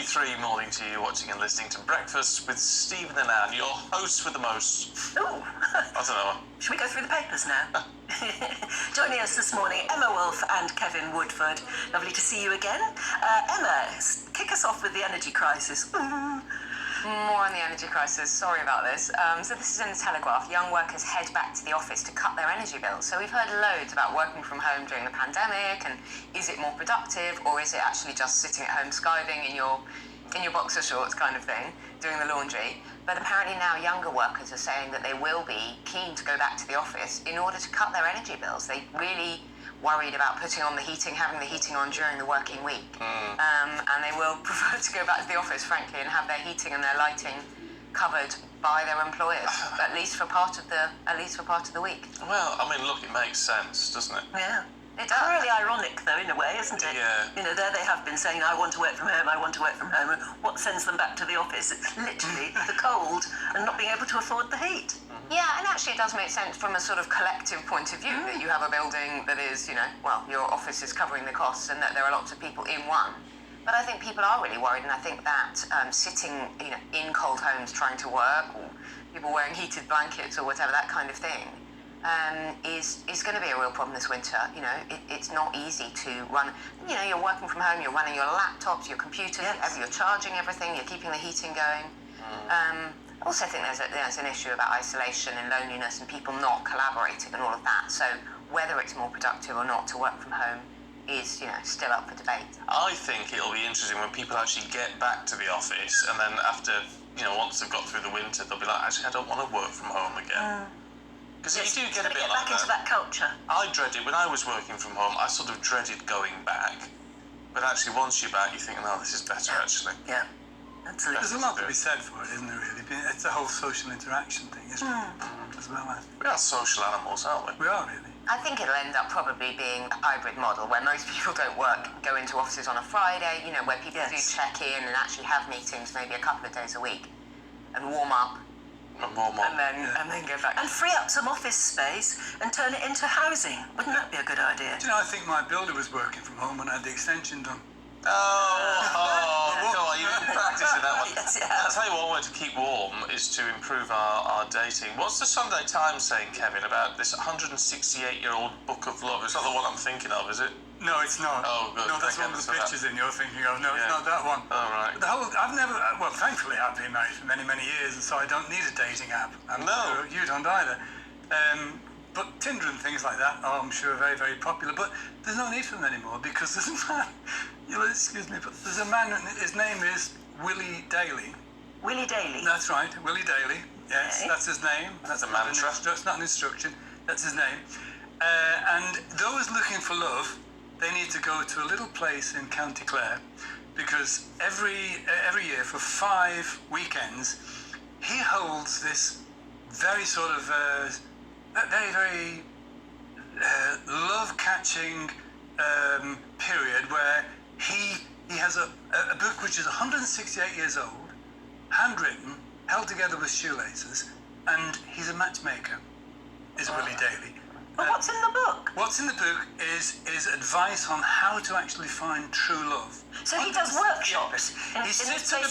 23 morning to you, watching and listening to Breakfast with Stephen and Anne, your hosts with the most. Oh. I don't know. Should we go through the papers now? Joining us this morning, Emma Wolfe and Kevin Woodford. Lovely to see you again. Emma, kick us off with the energy crisis. More on the energy crisis, sorry about this. So this is in the Telegraph. Young workers head back to the office to cut their energy bills. So we've heard loads about working from home during the pandemic, and is it more productive, or is it actually just sitting at home skiving in your boxer shorts kind of thing, doing the laundry? But apparently now younger workers are saying that they will be keen to go back to the office in order to cut their energy bills. They really worried about putting on the heating, having the heating on during the working week. And they will prefer to go back to the office, frankly, and have their heating and their lighting covered by their employers, at least for part of the week. Well, I mean, look, it makes sense, doesn't it? Yeah. It does. Really ironic, though, in a way, isn't it? Yeah. You know, there they have been saying, I want to work from home, I want to work from home. And what sends them back to the office? It's literally the cold and not being able to afford the heat. Yeah, and actually it does make sense from a sort of collective point of view that you have a building that is, your office is covering the costs and that there are lots of people in one. But I think people are really worried, and I think that sitting, in cold homes trying to work, or people wearing heated blankets or whatever, that kind of thing, is going to be a real problem this winter. It's not easy to run. You're working from home, you're running your laptops, your computers, Yes. you're charging everything, you're keeping the heating going. I also think there's an issue about isolation and loneliness and people not collaborating and all of that. So whether it's more productive or not to work from home is, still up for debate. I think it'll be interesting when people actually get back to the office, and then after, once they've got through the winter, they'll be like, actually, I don't want to work from home again. Because you do get a bit get like back into that culture. I dreaded, when I was working from home, I sort of dreaded going back. But actually, once you're back, you think, no, this is better, actually. Yeah, absolutely. There's a lot to be said for it, isn't there, really? It's a whole social interaction thing, isn't it? As well as. We are social animals, aren't we? We are, really. I think it'll end up probably being a hybrid model where most people don't go into offices on a Friday, where people do check in and actually have meetings maybe a couple of days a week and warm up. And more. And then go back. And free up some office space and turn it into housing. Wouldn't that be a good idea? Do you know, I think my builder was working from home when I had the extension done. Go on, you've been practicing that one. Yes, yeah. I'll tell you one way to keep warm is to improve our dating. What's the Sunday Times saying, Kevin, about this 168-year-old book of love? It's not the one I'm thinking of, is it? No, it's not. Oh, good. No, that's Thank one of the heavens for pictures in you're thinking of. No, it's Yeah. not that one. Oh, right. Thankfully I've been married for many, many years, and so I don't need a dating app. And No. You don't either. But Tinder and things like that are, I'm sure, very, very popular. But there's no need for them anymore because there's a man, excuse me, but there's a man, his name is Willie Daly. Willie Daly. That's right, Willie Daly. Yes, Okay. that's his name. That's a not mantra. It's not an instruction. That's his name. And those looking for love, they need to go to a little place in County Clare, because every year for 5 weekends, he holds this very sort of very love-catching period where he has a book which is 168 years old, handwritten, held together with shoelaces, and he's a matchmaker, is Willie Daly. But what's in the book? What's in the book is advice on how to actually find true love. So he does workshops. He sits at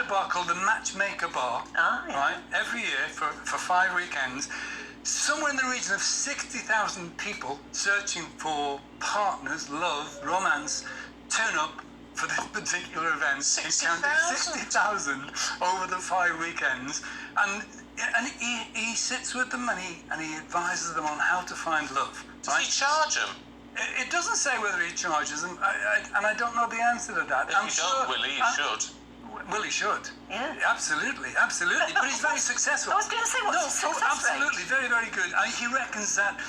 a bar called the Matchmaker Bar, right? Every year for 5 weekends. Somewhere in the region of 60,000 people searching for partners, love, romance, turn up for this particular event. 60,000 over the 5 weekends, and he sits with them and he advises them on how to find love. Does he charge them? It doesn't say whether he charges them, and I don't know the answer to that. If you don't, Willie, you should. Well, he should. Yeah. Absolutely. But he's very successful. I was going to say, what's the success rate? Absolutely. Very, very good. He reckons that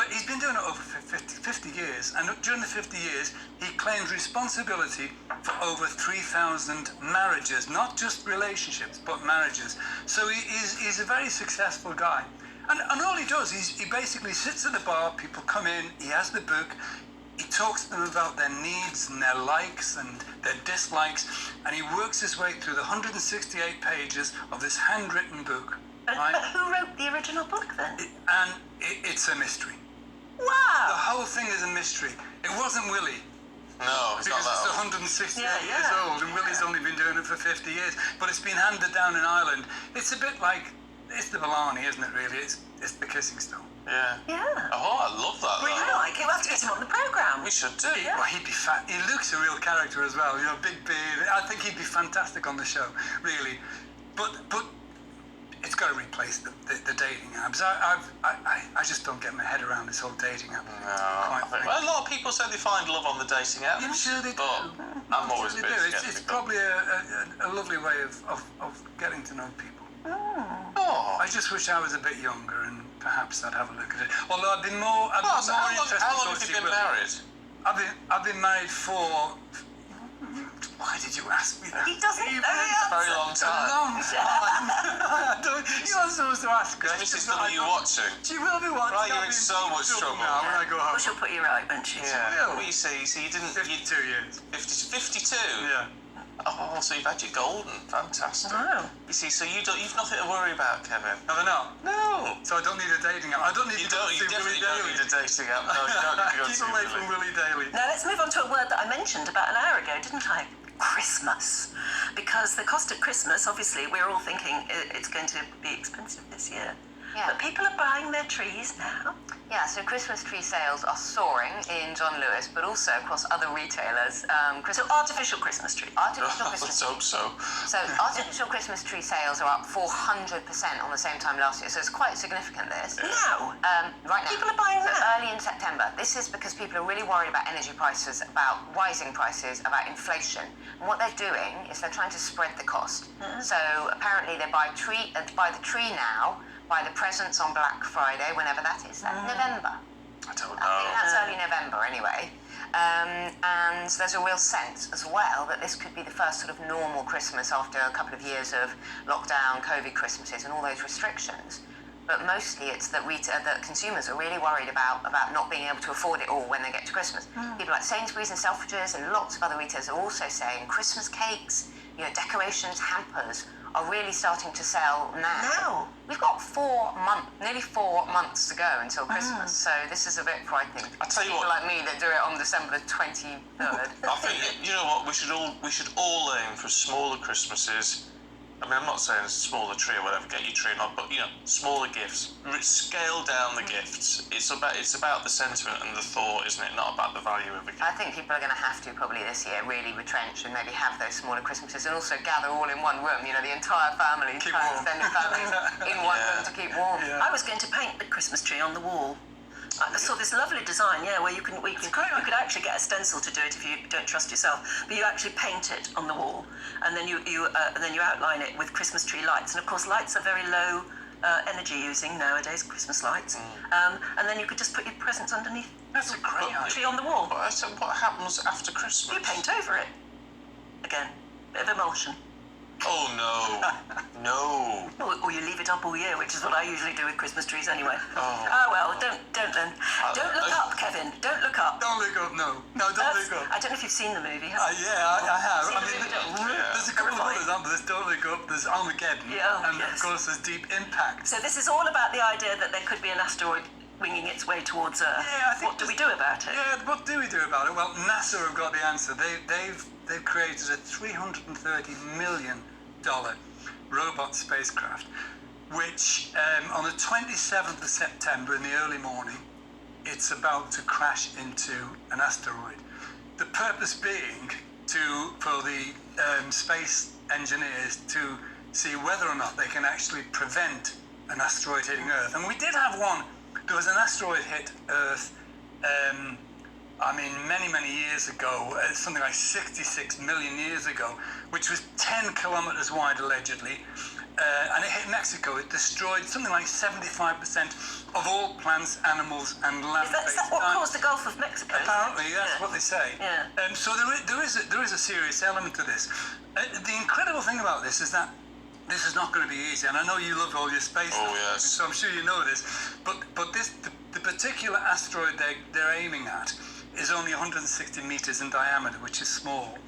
he's been doing it over 50 years, and during the 50 years, he claims responsibility for over 3,000 marriages, not just relationships, but marriages. So he's a very successful guy. And all he does is he basically sits at the bar, people come in, he has the book, he talks to them about their needs and their likes and their dislikes, and he works his way through the 168 pages of this handwritten book. But who wrote the original book then? It's a mystery. Wow! The whole thing is a mystery. It wasn't Willie. No, it's not Because that it's old. 168 years old, and Willie's only been doing it for 50 years. But it's been handed down in Ireland. It's a bit like, it's the Blarney, isn't it, really? It's the kissing stone. Yeah. Yeah. Oh, I love that. Really though. like it. We'll have to get him on the programme. We should do. Yeah. Well, he'd be fat. He looks a real character as well, you know, big beard. I think he'd be fantastic on the show, really. But it's got to replace the dating apps. I just don't get my head around this whole dating app. Well, a lot of people say they find love on the dating apps. I'm sure they do. But I'm always a bit skeptical. It's probably a lovely way of getting to know people. Oh. I just wish I was a bit younger and perhaps I'd have a look at it. Although I'd be more interested. How long have you been married? I've been married for. Why did you ask me that? He doesn't know the A very answer. long A time. long time. You're not supposed to ask her. Is Mrs. W watching? She will be watching. Right, you're in so much trouble. Now when I go home. Well, she'll put you right, won't she? Yeah. will. Well, you see, you didn't. 52 years. 52. Yeah. Oh, so you've had your golden. Fantastic. Wow. You see, so you've nothing to worry about, Kevin. Have I not? No. So I don't need a dating app. I don't need You to go don't. You see Willie definitely don't Daly. need a dating app. No, you don't need to go Keep see away from Willie. Willie Daly. Now let's move on to a word that I mentioned about an hour ago, didn't I? Christmas. Because the cost of Christmas, obviously, we're all thinking it's going to be expensive this year. Yeah. But people are buying their trees now. Yeah, so Christmas tree sales are soaring in John Lewis, but also across other retailers. So artificial Christmas trees. Artificial Let's Christmas hope so. So artificial Christmas tree sales are up 400% on the same time last year. So it's quite significant, this. Now. Right now. People are buying So that. early in September. This is because people are really worried about energy prices, about rising prices, about inflation. And what they're doing is they're trying to spread the cost. So apparently they buy the tree now, buy the presents on Black Friday, whenever that is. That's November. I don't I think know. that's early November anyway. And there's a real sense as well that this could be the first sort of normal Christmas after a couple of years of lockdown, COVID Christmases and all those restrictions. But mostly it's that that consumers are really worried about not being able to afford it all when they get to Christmas. People like Sainsbury's and Selfridges and lots of other retailers are also saying Christmas cakes, decorations, hampers are really starting to sell now. We've got nearly 4 months to go until Christmas, so this is a bit frightening. I tell you People what. like me that do it on December the 23rd. I think you know what we should all aim for smaller Christmases. I mean, I'm not saying a smaller tree or whatever, get your tree not, but smaller gifts. Scale down the gifts. It's about the sentiment and the thought, isn't it? Not about the value of a gift. I think people are going to have to probably this year really retrench and maybe have those smaller Christmases and also gather all in one room. The entire family, Keep warm. extended families in one room to keep warm. I was going to paint the Christmas tree on the wall. I saw this lovely design, where you can actually get a stencil to do it if you don't trust yourself. But you actually paint it on the wall, and then you outline it with Christmas tree lights. And of course, lights are very low energy using nowadays, Christmas lights. And then you could just put your presents underneath. That's a great idea. Tree on the wall. But I said, what happens after Christmas? You paint over it again, bit of emulsion. Oh no. Or you leave it up all year, which is what I usually do with Christmas trees anyway. Oh. Well, don't then. Don't look up, Kevin. Don't look up. Don't look up, no. No, don't look up. I don't know if you've seen the movie. Yeah, I have. I mean, Yeah. there's a couple of others, aren't there? There's Don't Look Up, there's Armageddon, and yes. of course there's Deep Impact. So this is all about the idea that there could be an asteroid winging its way towards Earth. Yeah, I think What do we do about it? Yeah, what do we do about it? Well, NASA have got the answer. They've created a $330 million robot spacecraft, which on the 27th of September in the early morning, it's about to crash into an asteroid. The purpose being for the space engineers to see whether or not they can actually prevent an asteroid hitting Earth. And we did have one. There was an asteroid hit Earth, many years ago, something like 66 million years ago, which was 10 kilometers wide allegedly, and it hit Mexico. It destroyed something like 75% of all plants, animals, and land-based. Is that what caused the Gulf of Mexico? Apparently, that's what they say. Yeah. So there is a serious element to this. The incredible thing about this is that this is not going to be easy, and I know you love all your space stuff, yes. so I'm sure you know this. But the particular asteroid they're aiming at is only 160 meters in diameter, which is small.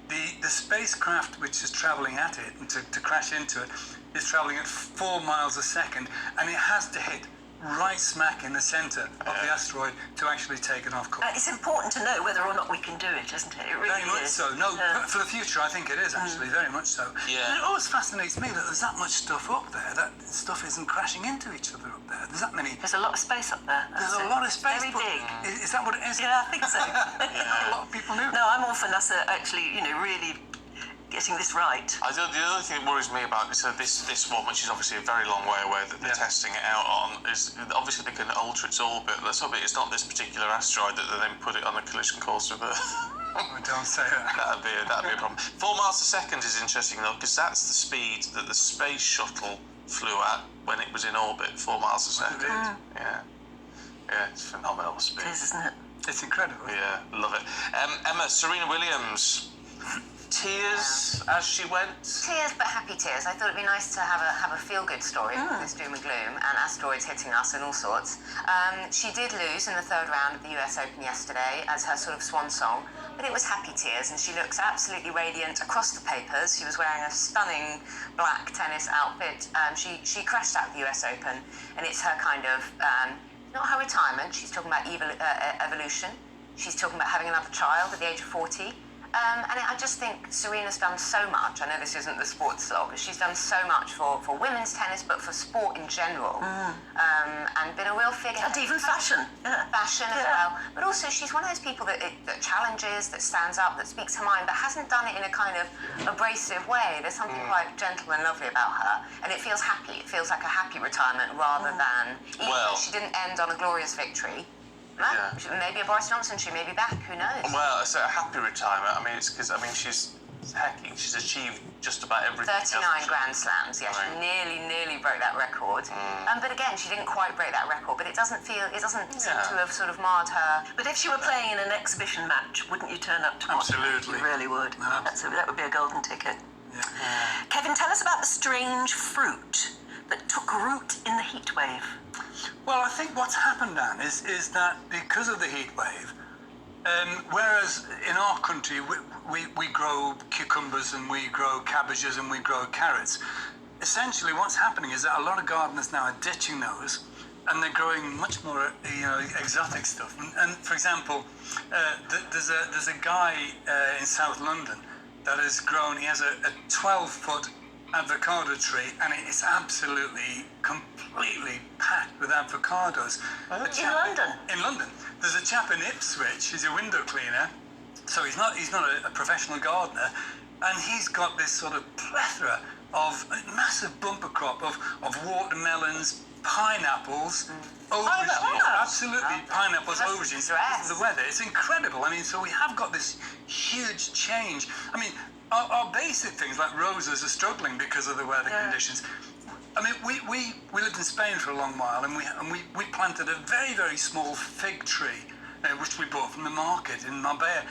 The spacecraft which is traveling at it and to crash into it is traveling at 4 miles a second, and it has to hit right smack in the centre of the asteroid to actually take it off course. It's important to know whether or not we can do it, isn't it? It really Very much is. so. No, for the future, I think it is actually very much so. Yeah. And it always fascinates me that there's that much stuff up there. That stuff isn't crashing into each other up there. There's that many. There's a lot of space up there. There's a lot of space. Very but big. Is that what it is? Yeah, I think so. A lot of people knew. No, I'm all for NASA actually, really getting this right. The other thing that worries me about this one, which is obviously a very long way away that they're testing it out on, is obviously they can alter its orbit. Let's hope it's not this particular asteroid that they then put it on a collision course with Earth. Oh, don't say that. That'd be a problem. 4 miles a second is interesting though, because that's the speed that the space shuttle flew at when it was in orbit. 4 miles a second. Yeah, it's phenomenal speed. It is, isn't it? It's incredible. Yeah, love it. Emma, Serena Williams. Tears as she went. Tears, but happy tears. I thought it'd be nice to have a feel-good story with this doom and gloom and asteroids hitting us and all sorts. She did lose in the 3rd round of the US Open yesterday as her sort of swan song, but it was happy tears, and she looks absolutely radiant across the papers. She was wearing a stunning black tennis outfit. She crashed out of the US Open, and it's her kind of not her retirement. She's talking about evolution. She's talking about having another child at the age of 40. And I just think Serena's done so much. I know this isn't the sports slog, but she's done so much for women's tennis, but for sport in general. And been a real figure. And even fashion. Yeah. Fashion as well. But also, she's one of those people that challenges, that stands up, that speaks her mind, but hasn't done it in a kind of abrasive way. There's something quite gentle and lovely about her. And it feels happy. It feels like a happy retirement rather than... Even though she didn't end on a glorious victory. Maybe a Boris Johnson, she may be back, who knows? Well, it's a happy retirement. I mean, it's because, she's achieved just about everything. 39 Grand Slams, yeah, she nearly broke that record. But again, she didn't quite break that record, but it doesn't seem to have sort of marred her. But if she were playing in an exhibition match, wouldn't you turn up to watch? Absolutely. You really would. Absolutely. That would be a golden ticket. Yeah. Kevin, tell us about the strange fruit that took root in the heat wave. Well, I think what's happened, Dan, is that because of the heat wave, whereas in our country we grow cucumbers and we grow cabbages and we grow carrots, essentially what's happening is that a lot of gardeners now are ditching those and they're growing much more, exotic stuff. And for example, there's a guy in South London that has grown. He has a 12-foot avocado tree, and it is absolutely completely packed with avocados. In London? In London. There's a chap in Ipswich. He's a window cleaner, so he's not a professional gardener, and he's got this sort of plethora of a massive bumper crop of watermelons, pineapples, aubergines, absolutely pineapples, aubergines. The weather, it's incredible. So we have got this huge change. Our basic things like roses are struggling because of the weather conditions. We lived in Spain for a long while, and we planted a very, very small fig tree, which we bought from the market in Marbella.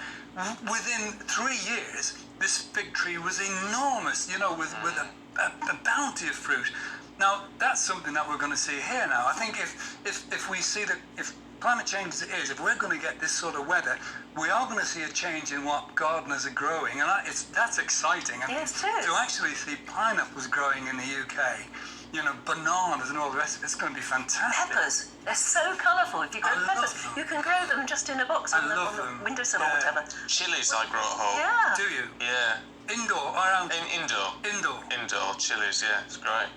Within 3 years, this fig tree was enormous, with a bounty of fruit. Now, that's something that we're going to see here now. I think if we see that, if climate change as it is, if we're going to get this sort of weather, we are going to see a change in what gardeners are growing, and that's exciting. Yes, it is. To actually see pineapples growing in the UK, bananas and all the rest of it's going to be fantastic. Peppers, they're so colourful. If you grow peppers, you can grow them just in a box on the windowsill or whatever. Chilies I grow at home. Yeah. Do you? Yeah. Indoor or out? Indoor. Indoor chilies, yeah, it's great.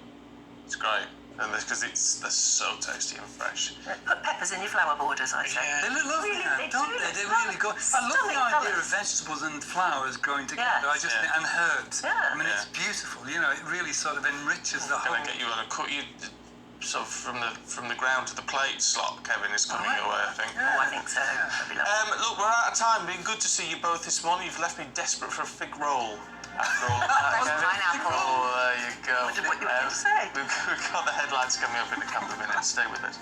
It's great. And because they're so tasty and fresh. Put peppers in your flower borders, I say. Yeah. They look lovely, Really, don't they? They really go. I love the idea colours. of vegetables and flowers growing together. Yes. And herbs. Yeah. It's beautiful. It really sort of enriches the whole. Can I get you on a cut? So from the ground to the plate slot, Kevin, is coming your way, I think. Oh, I think so. That'd be lovely. Look, we're out of time. Been good to see you both this morning. You've left me desperate for a fig roll. After all of that, Kevin. Pineapple. Oh, there you go. What do you say? We've got the headlines coming up in a couple of minutes. Stay with us.